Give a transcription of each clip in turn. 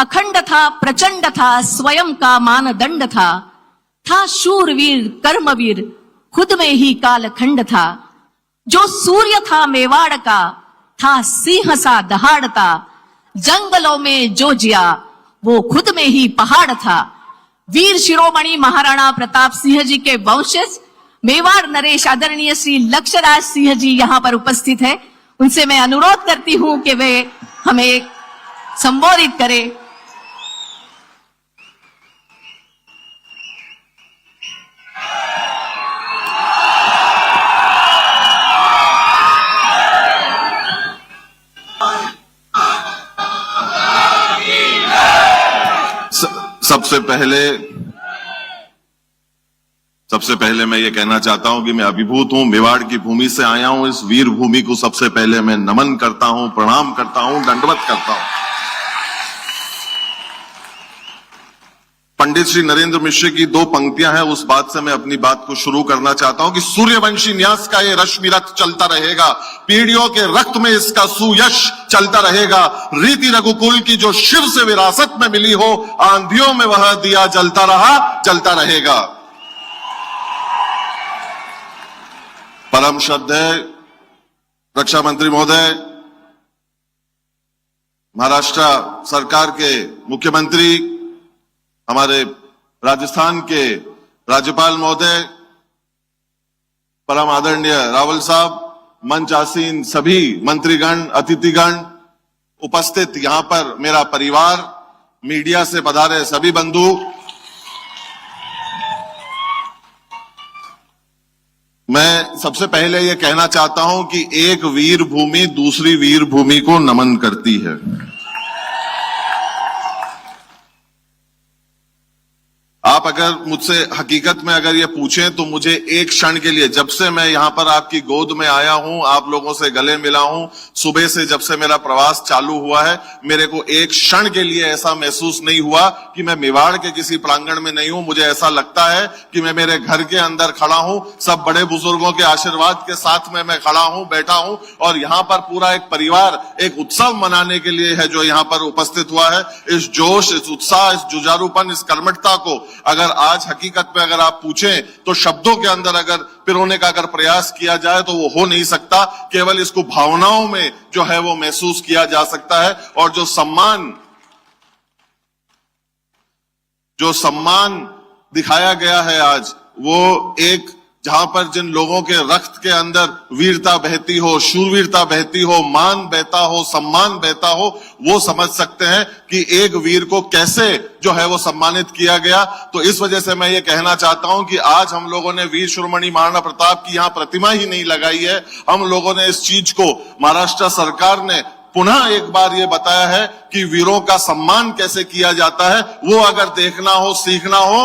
अखंड था, प्रचंड था, स्वयं का मानदंड था शूरवीर कर्मवीर, खुद में ही कालखंड था। जो सूर्य था मेवाड़ का, था सिंह सा दहाड़ता, जंगलों में जो जिया वो खुद में ही पहाड़ था। वीर शिरोमणि महाराणा प्रताप सिंह जी के वंशज मेवाड़ नरेश आदरणीय श्री लक्ष्यराज सिंह जी यहां पर उपस्थित है। उनसे मैं अनुरोध करती हूं कि वे हमें संबोधित करें। सबसे पहले मैं ये कहना चाहता हूं कि मैं अभिभूत हूं, मेवाड़ की भूमि से आया हूं। इस वीर भूमि को सबसे पहले मैं नमन करता हूं, प्रणाम करता हूं, दंडवत करता हूं। पंडित श्री नरेंद्र मिश्र की दो पंक्तियां हैं, उस बात से मैं अपनी बात को शुरू करना चाहता हूं कि सूर्यवंशी न्यास का ये रश्मि रथ चलता रहेगा, पीढ़ियों के रक्त में इसका सुयश चलता रहेगा। रीति रघुकुल की जो शिव से विरासत में मिली हो, आंधियों में वह दिया जलता रहा, जलता रहेगा। परम श्रद्धेय रक्षा मंत्री महोदय, महाराष्ट्र सरकार के मुख्यमंत्री, हमारे राजस्थान के राज्यपाल महोदय, परम आदरणीय रावल साहब, मंच आसीन सभी मंत्रीगण, अतिथिगण, उपस्थित यहां पर मेरा परिवार, मीडिया से पधारे सभी बंधु, मैं सबसे पहले यह कहना चाहता हूं कि एक वीर भूमि दूसरी वीर भूमि को नमन करती है। आप अगर मुझसे हकीकत में अगर ये पूछें तो मुझे एक क्षण के लिए, जब से मैं यहां पर आपकी गोद में आया हूं, आप लोगों से गले मिला हूं, सुबह से जब से मेरा प्रवास चालू हुआ है, मेरे को एक क्षण के लिए ऐसा महसूस नहीं हुआ कि मैं मेवाड़ के किसी प्रांगण में नहीं हूं। मुझे ऐसा लगता है कि मैं मेरे घर के अंदर खड़ा हूं, सब बड़े बुजुर्गों के आशीर्वाद के साथ में मैं खड़ा हूं, बैठा हूं, और यहां पर पूरा एक परिवार एक उत्सव मनाने के लिए है जो यहां पर उपस्थित हुआ है। इस जोश, इस उत्साह, इस जुझारूपन, इस कर्मठता को अगर आज हकीकत में अगर आप पूछें तो शब्दों के अंदर अगर पिरोने का अगर प्रयास किया जाए तो वो हो नहीं सकता। केवल इसको भावनाओं में जो है वो महसूस किया जा सकता है। और जो सम्मान दिखाया गया है आज, वो एक जहां पर जिन लोगों के रक्त के अंदर वीरता बहती हो, शूरवीरता बहती हो, मान बहता हो, सम्मान बहता हो, वो समझ सकते हैं कि एक वीर को कैसे जो है वो सम्मानित किया गया। तो इस वजह से मैं ये कहना चाहता हूं कि आज हम लोगों ने वीर शिरोमणि महाराणा प्रताप की यहां प्रतिमा ही नहीं लगाई है, हम लोगों ने इस चीज को, महाराष्ट्र सरकार ने पुनः एक बार ये बताया है कि वीरों का सम्मान कैसे किया जाता है। वो अगर देखना हो, सीखना हो,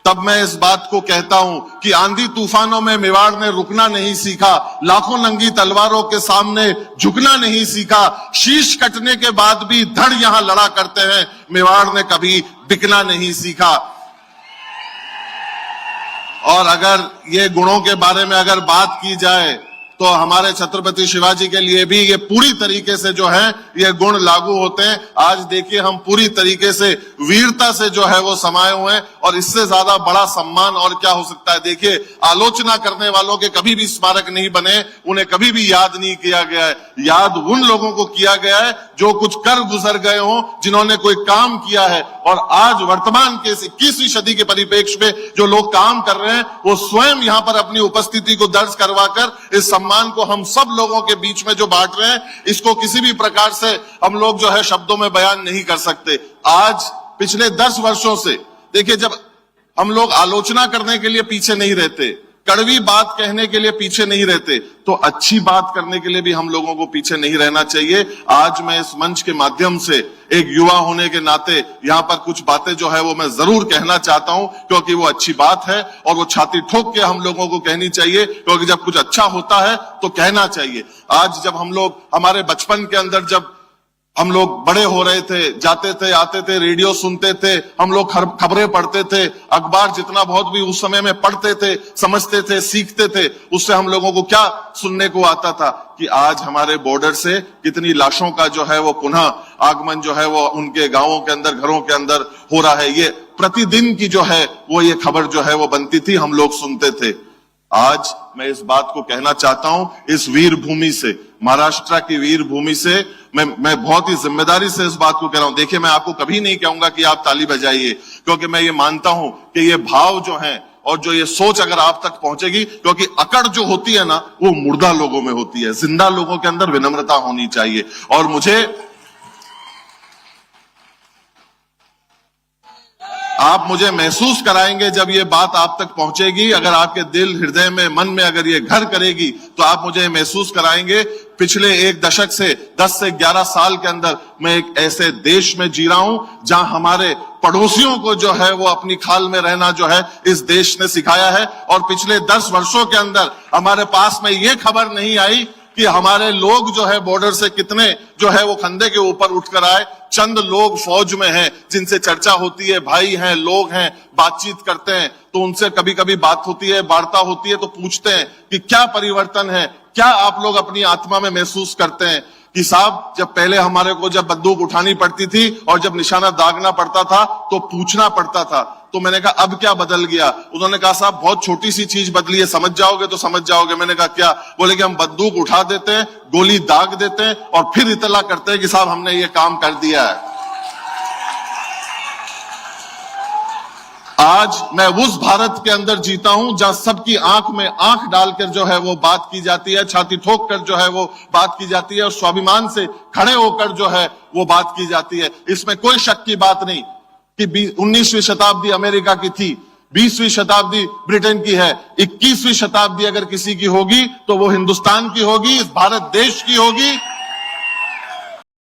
तब मैं इस बात को कहता हूं कि आंधी तूफानों में मेवाड़ ने रुकना नहीं सीखा, लाखों नंगी तलवारों के सामने झुकना नहीं सीखा, शीश कटने के बाद भी धड़ यहां लड़ा करते हैं, मेवाड़ ने कभी बिकना नहीं सीखा। और अगर ये गुणों के बारे में अगर बात की जाए तो हमारे छत्रपति शिवाजी के लिए भी ये पूरी तरीके से जो है ये गुण लागू होते हैं। आज देखिए, हम पूरी तरीके से वीरता से जो है वो समाये हुए हैं, और इससे ज्यादा बड़ा सम्मान और क्या हो सकता है। देखिए, आलोचना करने वालों के कभी भी स्मारक नहीं बने, उन्हें कभी भी याद नहीं किया गया है। याद उन लोगों को किया गया है जो कुछ कर गुजर गए हों, जिन्होंने कोई काम किया है। और आज वर्तमान के 21वीं सदी के परिप्रेक्ष्य में जो लोग काम कर रहे हैं, वो स्वयं यहां पर अपनी उपस्थिति को दर्ज करवाकर इस सम्मान को हम सब लोगों के बीच में जो बांट रहे हैं, इसको किसी भी प्रकार से हम लोग जो है शब्दों में बयान नहीं कर सकते। आज पिछले 10 वर्षों से देखिए, जब हम लोग आलोचना करने के लिए पीछे नहीं रहते, कड़वी बात कहने के लिए पीछे नहीं रहते, तो अच्छी बात करने के लिए भी हम लोगों को पीछे नहीं रहना चाहिए। आज मैं इस मंच के माध्यम से एक युवा होने के नाते यहां पर कुछ बातें जो है वो मैं जरूर कहना चाहता हूं, क्योंकि वो अच्छी बात है और वो छाती ठोक के हम लोगों को कहनी चाहिए, क्योंकि जब कुछ अच्छा होता है तो कहना चाहिए। आज जब हम लोग हमारे बचपन के अंदर जब हम लोग बड़े हो रहे थे, जाते थे, आते थे, रेडियो सुनते थे, हम लोग खबरें पढ़ते थे, अखबार जितना बहुत भी उस समय में पढ़ते थे, समझते थे, सीखते थे, उससे हम लोगों को क्या सुनने को आता था कि आज हमारे बॉर्डर से कितनी लाशों का जो है वो पुनः आगमन जो है वो उनके गांवों के अंदर, घरों के अंदर हो रहा है। ये प्रतिदिन की जो है वो ये खबर जो है वो बनती थी, हम लोग सुनते थे। आज मैं इस बात को कहना चाहता हूं, इस वीर भूमि से, महाराष्ट्र की वीर भूमि से मैं बहुत ही जिम्मेदारी से इस बात को कह रहा हूं। देखिए, मैं आपको कभी नहीं कहूंगा कि आप ताली बजाइए, क्योंकि मैं ये मानता हूं कि ये भाव जो है और जो ये सोच अगर आप तक पहुंचेगी, क्योंकि अकड़ जो होती है ना वो मुर्दा लोगों में होती है, जिंदा लोगों के अंदर विनम्रता होनी चाहिए। और मुझे आप मुझे महसूस कराएंगे जब ये बात आप तक पहुंचेगी, अगर आपके दिल, हृदय में, मन में अगर ये घर करेगी तो आप मुझे महसूस कराएंगे। पिछले एक दशक से 10 से 11 साल के अंदर मैं एक ऐसे देश में जी रहा हूं जहां हमारे पड़ोसियों को जो है वो अपनी खाल में रहना जो है इस देश ने सिखाया है। और पिछले 10 वर्षों के अंदर हमारे पास में ये खबर नहीं आई कि हमारे लोग जो है बॉर्डर से कितने जो है वो खंदे के ऊपर उठकर आए। चंद लोग फौज में हैं जिनसे चर्चा होती है, भाई हैं, लोग हैं, बातचीत करते हैं, तो उनसे कभी कभी बात होती है, वार्ता होती है, तो पूछते हैं कि क्या परिवर्तन है, क्या आप लोग अपनी आत्मा में महसूस करते हैं कि साहब जब पहले हमारे को जब बंदूक उठानी पड़ती थी और जब निशाना दागना पड़ता था तो पूछना पड़ता था। तो मैंने कहा अब क्या बदल गया? उन्होंने कहा साहब बहुत छोटी सी चीज बदली है, समझ जाओगे तो समझ जाओगे। मैंने कहा क्या? बोले कि हम बंदूक उठा देते हैं, गोली दाग देते हैं और फिर इतला करते हैं कि साहब हमने ये काम कर दिया है। आज मैं उस भारत के अंदर जीता हूं जहां सबकी आंख में आंख डालकर जो है वो बात की जाती है, छाती ठोक कर जो है वो बात की जाती है और स्वाभिमान से खड़े होकर जो है वो बात की जाती है। इसमें कोई शक की बात नहीं कि 19वीं शताब्दी अमेरिका की थी, 20वीं शताब्दी ब्रिटेन की है, 21वीं शताब्दी अगर किसी की होगी तो वो हिंदुस्तान की होगी, इस भारत देश की होगी।